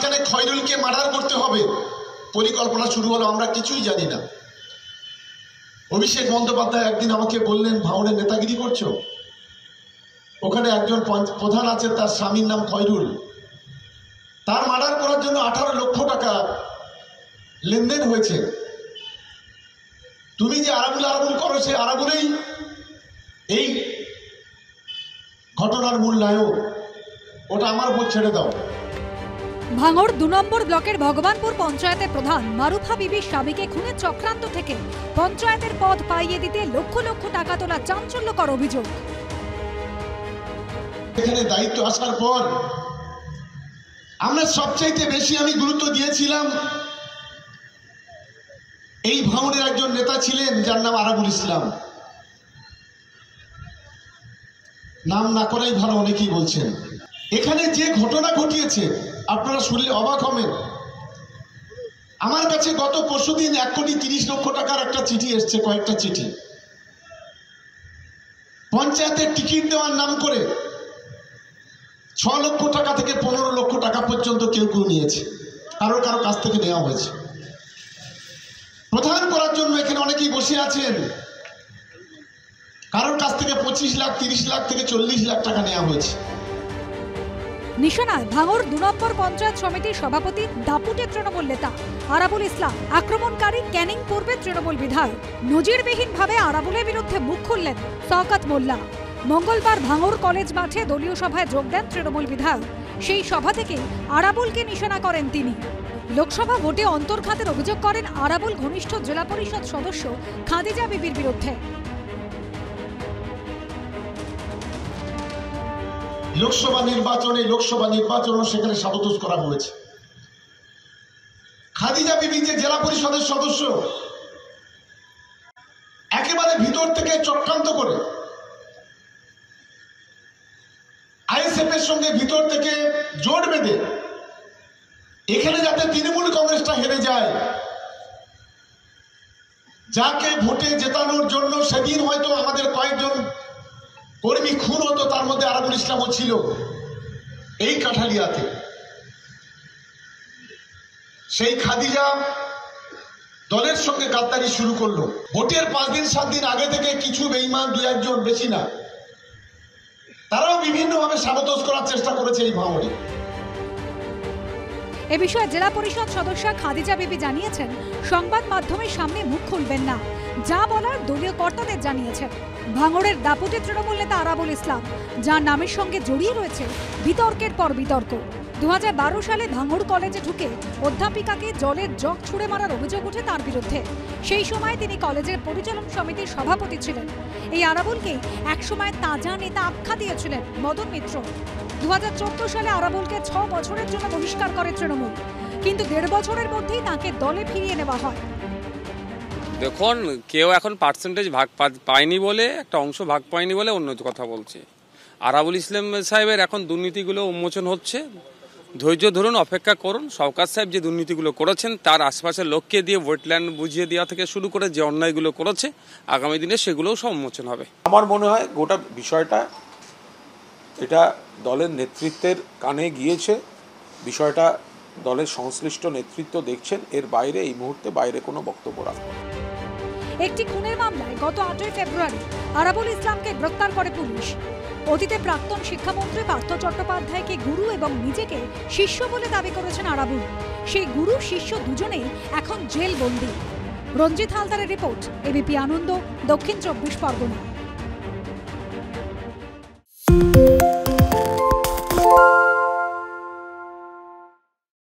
এখানে খয়রুলকে মার্ডার করতে হবে পরিকল্পনা শুরু হলো, আমরা কিছুই জানি না। অভিষেক বন্দ্যোপাধ্যায় একদিন আমাকে বললেন, ভাঙড়ে নেতাগিরি করছো? ওখানে একজন প্রধান আছে, তার স্বামীর নাম খয়রুল, তার মার্ডার করার জন্য 18 লক্ষ টাকা লেনদেন হয়েছে। তুমি যে আরাবুল করো, সে আরাবুলেই এই ঘটনার মূল নায়ক, ওটা আমার উপর ছেড়ে দাও। ভাঙড় 2 নম্বর ব্লকের ভগবানপুর পঞ্চায়েতের প্রধান মারুফা বিবির স্বামীকে খুনের চক্রান্ত থেকে পঞ্চায়েতের পদ পাইয়ে দিতে লক্ষ লক্ষ টাকা তোলা চাঞ্চল্যকর অভিযোগ। এখানে দায়িত্ব আসার পর আমরা সবচাইতে বেশি আমি গুরুত্ব দিয়েছিলাম, এই ভাঙড়ের একজন নেতা ছিলেন যার নাম আরাবুল ইসলাম। নাম না করাই ভালো, অনেকেই বলছেন। এখানে যে ঘটনা ঘটিয়েছে আপনারা শুনলে অবাক হবেন। আমার কাছে গত পরশুদিন 1,30,00,000 টাকার একটা চিঠি এসছে, কয়েকটা চিঠি পঞ্চায়েতের টিকিট দেওয়ার নাম করে 6 লক্ষ টাকা থেকে 15 লক্ষ টাকা পর্যন্ত কেউ কেউ নিয়েছে, কারো কারো কাছ থেকে নেওয়া হয়েছে। প্রধান করার জন্য এখানে অনেকেই বসে আছেন, কারোর কাছ থেকে 25 লাখ, 30 লাখ থেকে 40 লাখ টাকা নেওয়া হয়েছে। নিশানায় ভাঙড় 2 নম্বর পঞ্চায়েত সমিতির সভাপতি দাপুটের তৃণমূল নেতা আরাবুল ইসলাম। আক্রমণকারী ক্যানিং পূর্বের তৃণমূল বিধায়ক। নজিরবিহীনভাবে আরাবুলের বিরুদ্ধে মুখ খুললেন শওকত মোল্লা। মঙ্গলবার ভাঙড় কলেজ মাঠে দলীয় সভায় যোগ দেন তৃণমূল বিধায়ক। সেই সভা থেকে আরাবুলকে নিশানা করেন তিনি। লোকসভা ভোটে অন্তর্ঘাতের অভিযোগ করেন আরাবুল ঘনিষ্ঠ জেলা পরিষদ সদস্য খাদিজা বিবির বিরুদ্ধে। লোকসভা নির্বাচনও সেখানে সাবতোষ করা হয়েছে। খাদিজা বিবি যে জেলা পরিষদের সদস্য, একেবারে ভিতর থেকে চক্রান্ত করে আইএসএফ এর সঙ্গে ভিতর থেকে জোট বেঁধে এখানে যাতে তৃণমূল কংগ্রেসটা হেরে যায়, যাকে ভোটে জেতানোর জন্য সেদিন হয়তো আমাদের কয়েকজন কর্মী খুন হতো, তার মধ্যে আরাবুল ইসলামও ছিল এই কাঠালিয়াতে। সেই খাদিজা দলের সঙ্গে গাদ্দারি শুরু করলো। ভোটের 5 দিন 7 দিন আগে থেকে কিছু বেঈমান 2-1 জন, বেশি না, তারাও বিভিন্নভাবে সাবতোষ করার চেষ্টা করেছে এই ভাঙড়ে। এ বিষয়ে জেলা পরিষদ সদস্য খাদিজা বিবি জানিয়েছেন, সংবাদ মাধ্যমের সামনে মুখ খুলবেন না, যা বলার দলীয় কর্তাদের জানিয়েছেন। ভাঙড়ের দাপুটে তৃণমূল নেতা আরাবুল ইসলাম, যার নামের সঙ্গে জড়িয়ে রয়েছে বিতর্কের পর বিতর্ক। 2012 সালে ভাঙড় কলেজে ঢুকে অধ্যাপিকাকে জলের জগ ছুঁড়ে মারার অভিযোগ ওঠে তার বিরুদ্ধে। সেই সময় তিনি কলেজের পরিচালন সমিতির সভাপতি ছিলেন। এই আরাবুলকে একসময় তাজা নেতা আখ্যা দিয়েছিলেন মদন মিত্র। 2014 সালে আরাবুলকে 6 বছরের জন্য বহিষ্কার করে তৃণমূল, কিন্তু 1.5 বছরের মধ্যেই তাকে দলে ফিরিয়ে নেওয়া হয়। দেখুন, কেউ এখন পার্সেন্টেজ ভাগ পায়নি বলে, একটা অংশ ভাগ পায়নি বলে অন্য কথা বলছে। আরাবুল ইসলাম সাহেবের এখন দুর্নীতিগুলো উন্মোচন হচ্ছে, ধৈর্য ধরুন, অপেক্ষা করুন। শওকত সাহেব যে দুর্নীতিগুলো করেছেন, তার আশপাশের লোককে দিয়ে ওয়েটল্যান্ড বুঝিয়ে দেওয়া থেকে শুরু করে যে অন্যায়গুলো করেছে, আগামী দিনে সেগুলোও সব উন্মোচন হবে। আমার মনে হয় গোটা বিষয়টা এটা দলের নেতৃত্বের কানে গিয়েছে, বিষয়টা দলের সংশ্লিষ্ট নেতৃত্ব দেখছেন, এর বাইরে এই মুহূর্তে বাইরে কোনো বক্তব্য রাখবেন। একটি খুনের মামলায় গত 8 ফেব্রুয়ারি আরাবুল ইসলামকে গ্রেফতার করে পুলিশ। অতীতে প্রাক্তন শিক্ষামন্ত্রী পার্থ চট্টোপাধ্যায়কে গুরু এবং নিজেকে শিষ্য বলে দাবি করেছেন আরাবুল। সেই গুরু শিষ্য দুজনেই এখন জেল বন্দী। রঞ্জিত হালদারের রিপোর্ট, এবিপি আনন্দ, দক্ষিণ 24 পরগনা।